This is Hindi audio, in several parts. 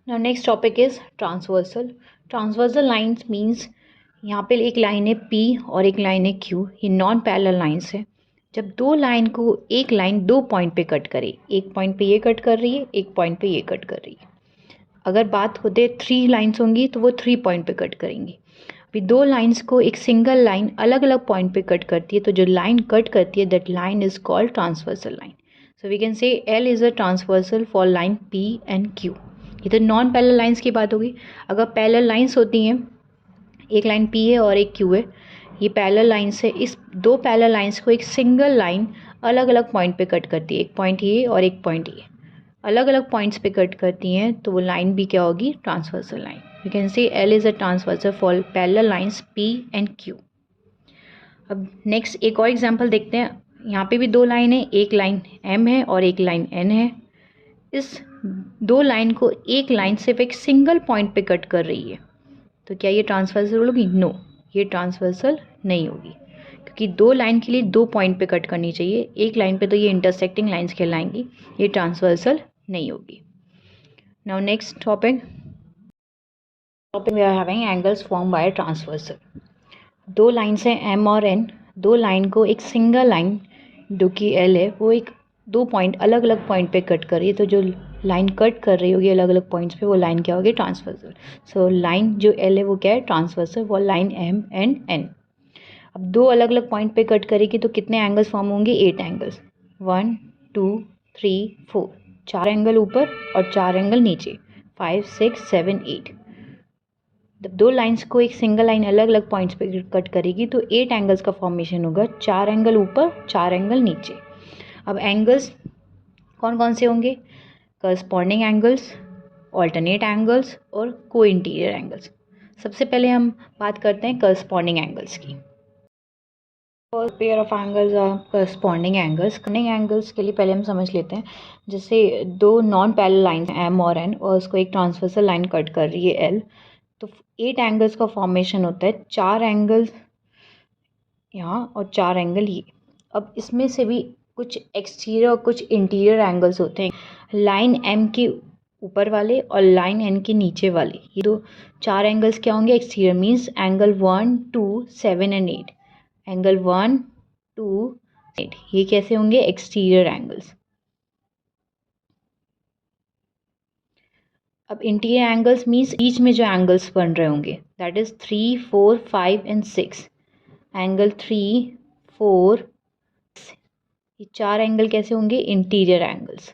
Now next topic is transversal. Transversal lines means यहाँ पे एक लाइन है P और एक लाइन है Q, ये नॉन पैरेलल लाइंस है। जब दो लाइन को एक लाइन दो पॉइंट पे कट करे, एक पॉइंट पे ये कट कर रही है, एक पॉइंट पे ये कट कर रही है। अगर बात होते थ्री लाइंस होंगी तो वो थ्री पॉइंट पे कट करेंगी। अभी दो लाइंस को एक सिंगल लाइन अलग अलग पॉइंट पे कट करती है, तो जो लाइन कट करती है that line is called transversal line. So we can say L is a transversal for line P and Q। ये तो नॉन पैरेलल लाइंस की बात होगी। अगर पैरेलल लाइंस होती हैं, एक लाइन P है और एक Q है, ये पैरेलल लाइंस है। इस दो पैरेलल लाइंस को एक सिंगल लाइन अलग अलग पॉइंट पे कट करती है, एक पॉइंट ये और एक पॉइंट ये अलग अलग पॉइंट्स पे कट करती हैं, तो वो लाइन भी क्या होगी, transversal line. You can say L is a transversal for parallel lines P and Q। अब नेक्स्ट एक और एग्जांपल देखते हैं। यहाँ पे भी दो लाइन है, एक लाइन M है और एक लाइन N है। इस दो लाइन को एक लाइन सिर्फ एक सिंगल पॉइंट पे कट कर रही है, तो क्या ये ट्रांसवर्सल होगी? नो, ये ट्रांसवर्सल नहीं होगी, क्योंकि दो लाइन के लिए दो पॉइंट पे कट करनी चाहिए, एक लाइन पे तो ये इंटरसेक्टिंग लाइंस कहलाएंगी, ये ट्रांसवर्सल नहीं होगी। Now next topic we are having angles form by transversal. दो लाइन्स हैं M और N, दो लाइन को एक सिंगल लाइन जो कि L है वो एक दो पॉइंट अलग अलग पॉइंट पे कट कर रही है, तो जो लाइन कट कर रही होगी अलग अलग पॉइंट्स पे वो लाइन क्या होगी, ट्रांसवर्सल। सो लाइन जो L है वो क्या है, transversal for line M and N। अब दो अलग अलग पॉइंट पे कट करेगी तो कितने एंगल्स फॉर्म होंगे, 8 एंगल्स, 1 2 3 4, चार एंगल ऊपर और चार एंगल नीचे, 5 6 7 8। जब दो लाइंस को एक सिंगल लाइन अलग अलग पॉइंट्स पे कट करेगी तो 8 एंगल्स का फॉर्मेशन होगा, चार एंगल ऊपर चार एंगल नीचे। अब एंगल्स कौन कौन से होंगे, करस्पॉन्डिंग एंगल्स, ऑल्टरनेट एंगल्स और को इंटीरियर एंगल्स। सबसे पहले हम बात करते हैं करस्पॉन्डिंग एंगल्स की। First pair of angles are corresponding angles. Corresponding angles के लिए पहले हम समझ लेते हैं, जैसे दो नॉन पैरेलल लाइन M और N और उसको एक ट्रांसवर्सल लाइन कट कर रही है L, तो 8 एंगल्स का फॉर्मेशन होता है, चार एंगल्स यहाँ और चार एंगल ये। अब इसमें से भी कुछ एक्सटीरियर और कुछ इंटीरियर एंगल्स होते हैं, लाइन M के ऊपर वाले और लाइन N के नीचे वाले। ये दो चार एंगल्स क्या होंगे, exterior means angle 1 2 7 and 8, angle 1 2 8, ये कैसे होंगे, एक्सटीरियर एंगल्स। अब इंटीरियर एंगल्स मीन्स बीच में जो एंगल्स बन रहे होंगे, दैट इज 3 4 5 एंड 6, एंगल 3 4, ये चार एंगल कैसे होंगे, इंटीरियर एंगल्स।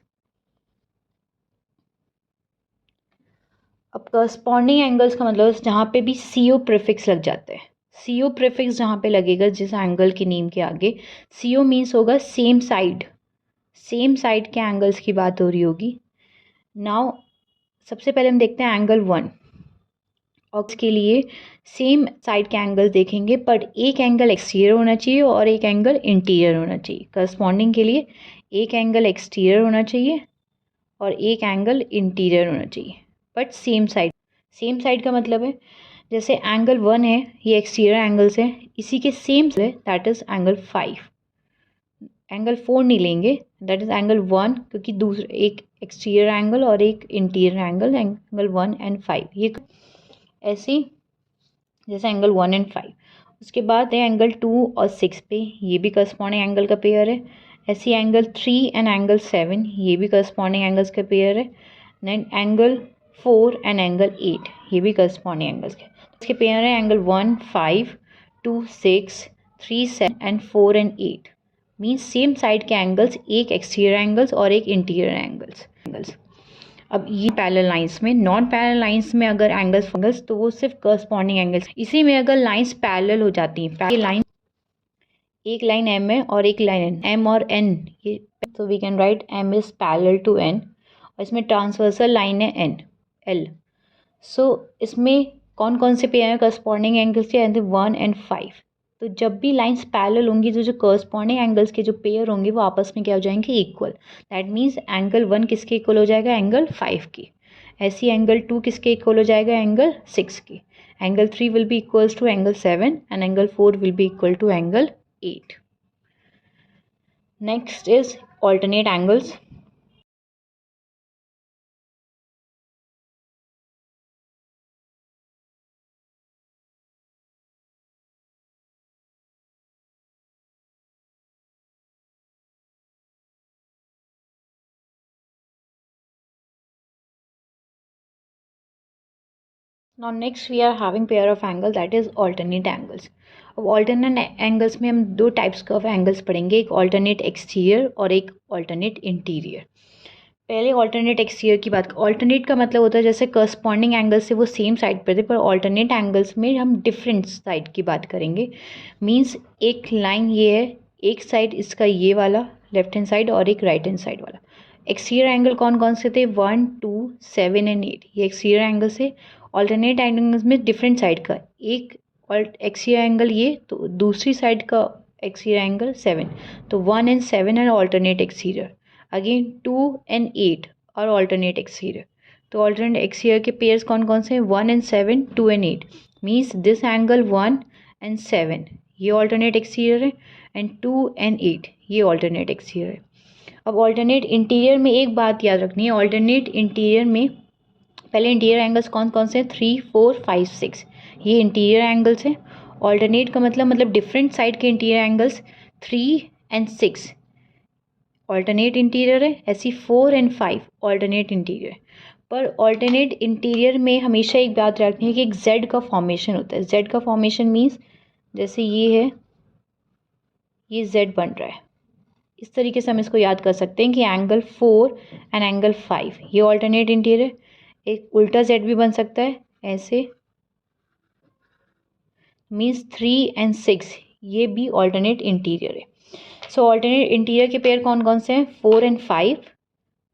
अब करस्पॉन्डिंग एंगल्स का मतलब जहाँ पे भी CO प्रीफिक्स लग जाता है, CO प्रीफिक्स जहाँ पे लगेगा जिस एंगल की नेम के आगे, CO मीन्स होगा सेम साइड, सेम साइड के एंगल्स की बात हो रही होगी। नाउ सबसे पहले हम देखते हैं एंगल 1, और इसके लिए सेम साइड के एंगल्स देखेंगे, पर एक एंगल एक्सटीरियर होना चाहिए और एक एंगल इंटीरियर होना चाहिए। करस्पॉन्डिंग के लिए एक एंगल एक्सटीरियर होना चाहिए और एक एंगल इंटीरियर होना चाहिए, but same side. Same side का मतलब है जैसे एंगल 1 है, ये एक्सटीरियर एंगल्स है, इसी के सेम है, दैट इज एंगल 5। एंगल 4 नहीं लेंगे, दैट इज एंगल 1, क्योंकि दूसरे एक एक्सटीरियर एंगल और एक इंटीरियर एंगल, एंगल 1 एंड 5, ये ऐसे जैसे एंगल 1 एंड 5। उसके बाद है एंगल 2 और 6 पे, ये भी करस्पॉन्डिंग एंगल का पेयर है। ऐसे एंगल 3 एंड एंगल 7, ये भी करस्पॉन्डिंग एंगल्स का पेयर है। देन एंगल 4 एंड एंगल 8, ये भी करस्पॉन्डिंग एंगल्स के। इसके पेयर है angle 1 5 2 6 3 7 and 4 and 8, means same side के एंगल्स, एक एक्सटीरियर एंगल्स और एक इंटीरियर एंगल्स। अब ये पैरेलल लाइंस में, नॉन पैरेलल लाइंस में अगर एंगल्स तो वो सिर्फ करस्पॉन्डिंग एंगल्स। इसी में अगर लाइंस पैरेलल हो जाती हैं, लाइन एक लाइन M है और एक लाइन N, M और N, ये तो we can write M is parallel to N, और इसमें ट्रांसवर्सल लाइन है N L। सो इसमें कौन कौन से पेयर हैं करस्पॉन्डिंग एंगल्स के, 1 एंड 5। तो जब भी लाइंस पैरेलल होंगी तो जो करस्पॉन्डिंग एंगल्स के जो पेयर होंगे वो आपस में क्या हो जाएंगे, इक्वल। दैट मीन्स एंगल 1 किसके इक्वल हो जाएगा, एंगल 5 की। ऐसी एंगल 2 किसके इक्वल हो जाएगा, एंगल 6 की। Angle 3 will be equals to angle 7 and angle 4 will be equal to angle 8। Next is alternate angles. Now next we are having pair of angle that is alternate angles. अब alternate angles में हम दो types of angles पढ़ेंगे, एक alternate exterior और एक alternate interior. पहले alternate exterior की बात, alternate का मतलब होता है जैसे corresponding angles से वो same side पर थे, पर alternate angles में हम different side की बात करेंगे. Means एक line ये है, एक side इसका ये वाला left hand side और एक right hand side वाला. एक्सटीरियर एंगल कौन कौन से थे, 1, 2, 7 एंड 8, ये एक्सटीरियर एंगल से. ऑल्टरनेट एंगल्स में डिफरेंट साइड का एक एक्सटीरियर एंगल ये, तो दूसरी साइड का एक्सटीरियर एंगल 7, तो 1 and 7 are alternate exterior. Again 2 and 8 are alternate exterior. तो ऑल्टरनेट एक्सटीरियर के पेयर्स कौन कौन से हैं, 1 and 7, 2 and 8. Means this angle 1 and 7 ये ऑल्टरनेट एक्सटीरियर है, एंड 2 एंड 8 ये ऑल्टरनेट एक्सटीरियर है. अब ऑल्टरनेट इंटीरियर में एक बात याद रखनी है, ऑल्टरनेट इंटीरियर में पहले इंटीरियर एंगल्स कौन कौन से हैं, 3, 4, 5, 6 ये इंटीरियर एंगल्स हैं. ऑल्टरनेट का मतलब डिफरेंट साइड के interior angles 3 and 6 alternate interior है, ऐसी 4 एंड 5 ऑल्टरनेट इंटीरियर. पर ऑल्टरनेट इंटीरियर में हमेशा एक बात रखनी है कि एक जेड का फॉर्मेशन होता है. जेड का फॉर्मेशन मीन्स जैसे ये है, ये जेड बन रहा है, इस तरीके से हम इसको याद कर सकते हैं कि एंगल 4 एंड एंगल 5 ये ऑल्टरनेट इंटीरियर. एक उल्टा जेड भी बन सकता है ऐसे, मीन्स 3 एंड 6 ये भी ऑल्टरनेट इंटीरियर है. सो ऑल्टरनेट इंटीरियर के पेयर कौन कौन से हैं, 4 एंड 5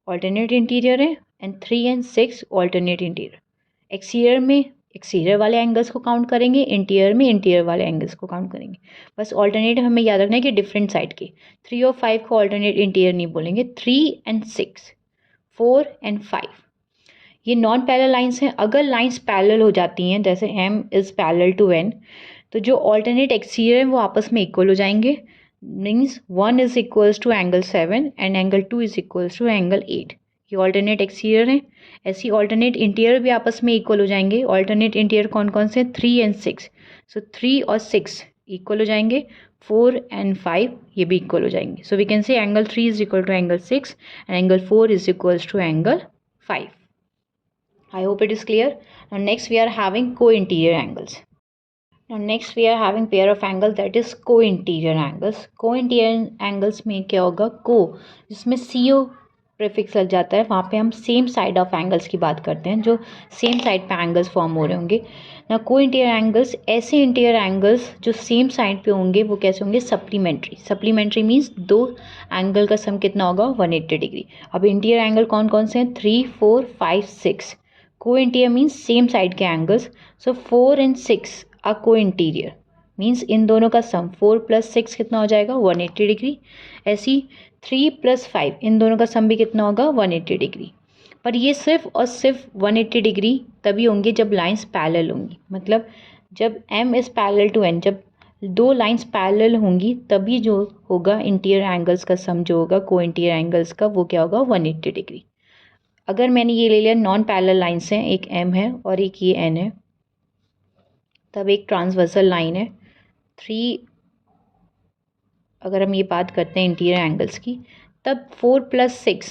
ऑल्टरनेट इंटीरियर है, and 3 and 6 alternate interior. Exterior में एक्सटीरियर वाले एंगल्स को काउंट करेंगे, इंटीरियर में इंटीरियर वाले एंगल्स को काउंट करेंगे. बस ऑल्टरनेट हमें याद रखना है कि डिफरेंट साइड के. 3 और 5 को ऑल्टरनेट इंटीरियर नहीं बोलेंगे, 3 एंड 6, 4 एंड 5 ये नॉन पैरेलल लाइंस हैं. अगर लाइंस पैरेलल हो जाती हैं जैसे m is parallel to n, तो जो ऑल्टरनेट एक्सटीरियर हैं वो आपस में इक्वल हो जाएंगे. Means 1 is equals to angle 7 and angle 2 is equals to angle 8 ये ऑल्टरनेट एक्सटीरियर हैं. ऐसी ऑल्टरनेट इंटीरियर भी आपस में इक्वल हो जाएंगे. ऑल्टरनेट इंटीरियर कौन कौन से, 3 एंड 6, सो 3 और 6 इक्वल हो जाएंगे, 4 एंड 5 ये भी इक्वल हो जाएंगे. So we can say angle 3 is equal to angle 6 and angle 4 is equals to angle 5. I hope it is clear. Now next we are having co-interior angles. Now next we are having pair of angles that is co-interior angles. Co-interior angles में क्या होगा, co जिसमें co प्रीफिक्स लग जाता है, वहाँ पे हम सेम साइड ऑफ एंगल्स की बात करते हैं, जो सेम साइड पे एंगल्स फॉर्म हो रहे होंगे. ना को इंटीरियर एंगल्स, ऐसे इंटीरियर एंगल्स जो सेम साइड पे होंगे वो कैसे होंगे, सप्लीमेंट्री. सप्लीमेंट्री मीन्स दो एंगल का सम कितना होगा, 180 डिग्री. अब इंटीरियर एंगल कौन कौन से हैं, 3, 4, 5, 6. को इंटीरियर मीन्स सेम साइड के एंगल्स. सो 4 एंड 6 आर को इंटीरियर, मीन्स इन दोनों का सम 4 + 6 कितना हो जाएगा, 180 डिग्री. ऐसी 3 + 5 इन दोनों का सम भी कितना होगा, 180 डिग्री. पर ये सिर्फ और सिर्फ 180 डिग्री तभी होंगे जब लाइंस पैरेलल होंगी. मतलब जब m is parallel to n, जब दो लाइंस पैरेलल होंगी तभी जो होगा इंटीरियर एंगल्स का सम जो होगा को इंटीरियर एंगल्स का, वो क्या होगा, 180 डिग्री. अगर मैंने ये ले लिया नॉन पैरेलल लाइंस हैं, एक m है और एक ये n है, तब एक ट्रांसवर्सल लाइन है 3. अगर हम ये बात करते हैं इंटीरियर एंगल्स की, तब 4 + 6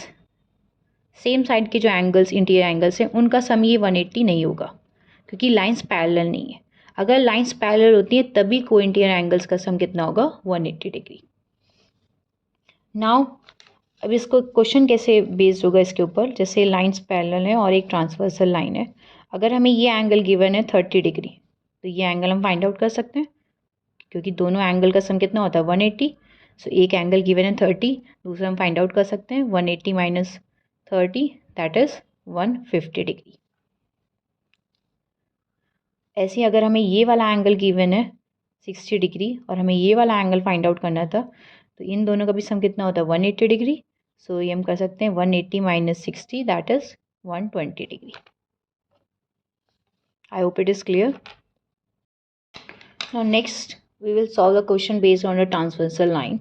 सेम साइड के जो एंगल्स इंटीरियर एंगल्स हैं उनका सम ये 180 नहीं होगा, क्योंकि लाइंस पैरेलल नहीं है. अगर लाइंस पैरेलल होती हैं तभी को इंटीरियर एंगल्स का सम कितना होगा, 180 डिग्री. नाउ अब इसको क्वेश्चन कैसे बेस्ड होगा इसके ऊपर, जैसे लाइंस पैरेलल है और एक ट्रांसवर्सल लाइन है. अगर हमें ये एंगल गिवन है 30 डिग्री, तो ये एंगल हम फाइंड आउट कर सकते हैं, क्योंकि दोनों एंगल का सम कितना होता है, 180. सो एक एंगल गिवन है 30, दूसरा हम फाइंड आउट कर सकते हैं 180 - 30 दैट इज़ 150 डिग्री. ऐसे ही अगर हमें ये वाला एंगल गिवन है 60 डिग्री और हमें ये वाला एंगल फाइंड आउट करना था, तो इन दोनों का भी सम कितना होता है, 180 डिग्री. सो ये हम कर सकते हैं 180 - 60 that is 120 degree. I hope it is clear. Now next we will solve the question based on a transversal line.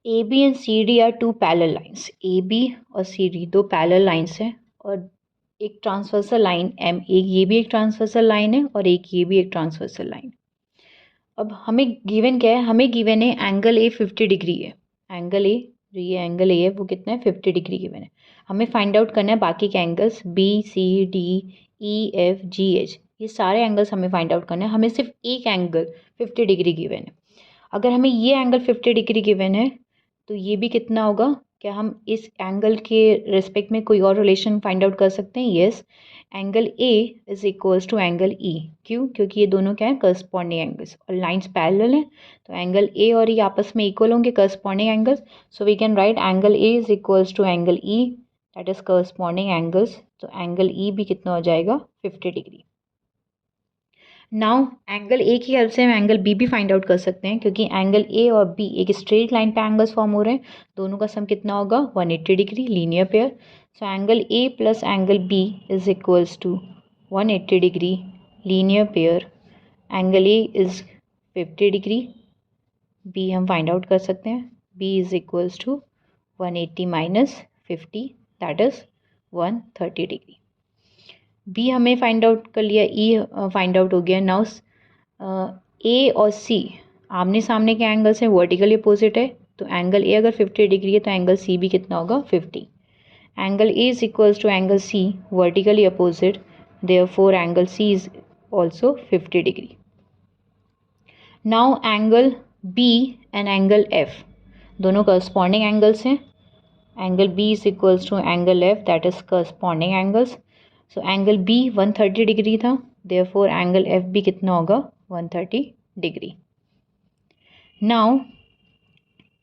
AB and CD are two parallel lines. AB और CD दो parallel lines हैं, और एक ट्रांसवर्सल लाइन M, एक ये भी एक ट्रांसवर्सल लाइन है और एक ये भी एक ट्रांसवर्सल लाइन. अब हमें गिवन क्या है, हमें गिवन है एंगल A 50 डिग्री है. एंगल A, जो ये एंगल A है वो कितना है, 50 डिग्री गिवन है. हमें फाइंड आउट करना है बाकी के angles B, C, D, EFGH, ये सारे एंगल्स हमें फाइंड आउट करना है। हमें सिर्फ एक एंगल 50 डिग्री गिवन है। अगर हमें ये एंगल 50 डिग्री गिवन है तो ये भी कितना होगा? क्या हम इस एंगल के रिस्पेक्ट में कोई और रिलेशन फाइंड आउट कर सकते हैं? Yes, angle A is equals to angle E. क्यों? क्योंकि ये दोनों क्या है? करस्पॉन्डिंग एंगल्स, और लाइंस पैरेलल हैं, तो एंगल ए और ई आपस में इक्वल होंगे, corresponding angles. So we can write angle A is equals to angle E, that is corresponding angles. तो एंगल ई भी कितना हो जाएगा? 50 डिग्री। नाउ एंगल ए की हेल्प से हम एंगल बी भी फाइंड आउट कर सकते हैं, क्योंकि एंगल ए और बी एक स्ट्रेट लाइन पे एंगल्स फॉर्म हो रहे हैं। दोनों का सम कितना होगा? 180 degree, linear pair. So angle A plus angle B is equals to 180 degree, linear pair. Angle A is 50 degree, B हम फाइंड आउट कर सकते हैं। B is equals to 180 minus 50, that is 130 degree. B हमें फाइंड आउट कर लिया, ई फाइंड आउट हो गया। नाउ ए और सी आमने सामने के एंगल्स हैं, वर्टिकली अपोजिट है, तो एंगल ए अगर 50 डिग्री है तो एंगल सी भी कितना होगा? 50। Angle A is equals to angle C, vertically opposite, therefore angle C is also 50 degree. Now angle B and angle F दोनों करस्पॉन्डिंग एंगल्स हैं। Angle B is equals to angle F, that is corresponding angles. So angle B 130 degree था, देयरफॉर एंगल एफ भी कितना होगा? 130 degree. Now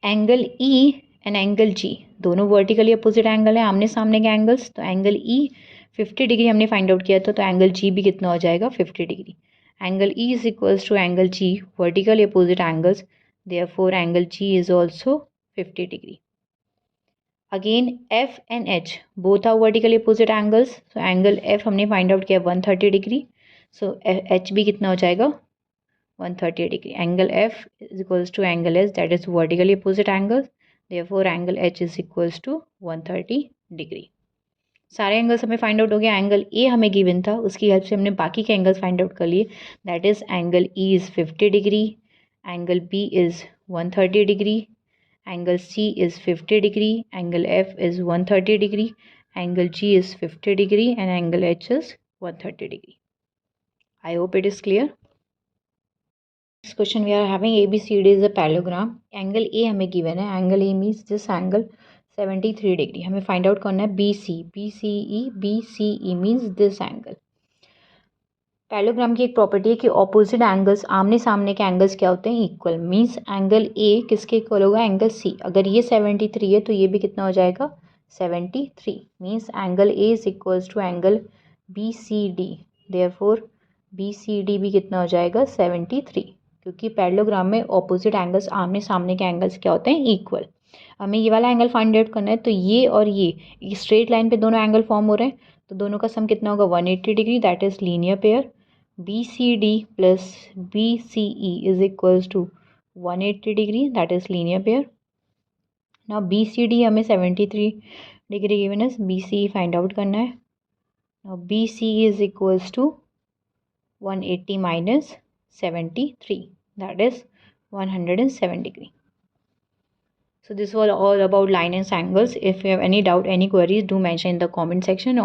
angle E and angle G दोनों वर्टिकली अपोजिट एंगल है, आमने सामने के एंगल्स। तो एंगल ई 50 डिग्री हमने फाइंड आउट किया था, तो एंगल जी भी कितना हो जाएगा? 50 degree. Angle E is equals to angle G, vertically opposite angles, therefore angle G is also 50 degree. Again F and H both are vertically opposite angles, so angle F हमने फाइंड आउट किया 130 डिग्री, सो एच भी कितना हो जाएगा? 130 degree. Angle F is equals to angle H, that is vertically opposite angles, therefore angle H is equals to 130 degree. सारे एंगल्स हमें फाइंड आउट हो गया। एंगल ए हमें गिवन था, उसकी हेल्प से हमने बाकी के एंगल्स फाइंड आउट कर लिए, that is angle E is 50 degree, angle B is 130 degree, angle C is 50 degree, angle F is 130 degree, angle G is 50 degree, and angle H is 130 degree. I hope it is clear. Next question we are having ABCD is a parallelogram. Angle A हमें given है, angle A means this angle 73 degree. हमें find out करना है BC, BCE means this angle. Parallelogram की एक प्रॉपर्टी है कि ऑपोजिट एंगल्स, आमने सामने के एंगल्स क्या होते हैं? इक्वल। मींस एंगल ए किसके इक्वल होगा? Angle C. अगर ये 73 है तो ये भी कितना हो जाएगा? 73। Means angle A is equals to angle B C D, therefore B C D भी कितना हो जाएगा? 73, क्योंकि पैरेललोग्राम में ऑपोजिट एंगल्स, आमने सामने के एंगल्स क्या होते हैं? इक्वल। हमें ये वाला एंगल फाइंड आउट करना है, तो ये और ये स्ट्रेट लाइन पे दोनों एंगल फॉर्म हो रहे हैं, तो दोनों का सम कितना होगा? 180 degree, that is linear pair. BCD plus BCE is equals to 180 degree, that is linear pair. Now BCD हमें 73 डिग्री given है, BCE find out करना है। Now BCE is equals to 180 minus 73, that is 107 degree. So this was all about line and angles. If you have any doubt, any queries, do mention in the comment section.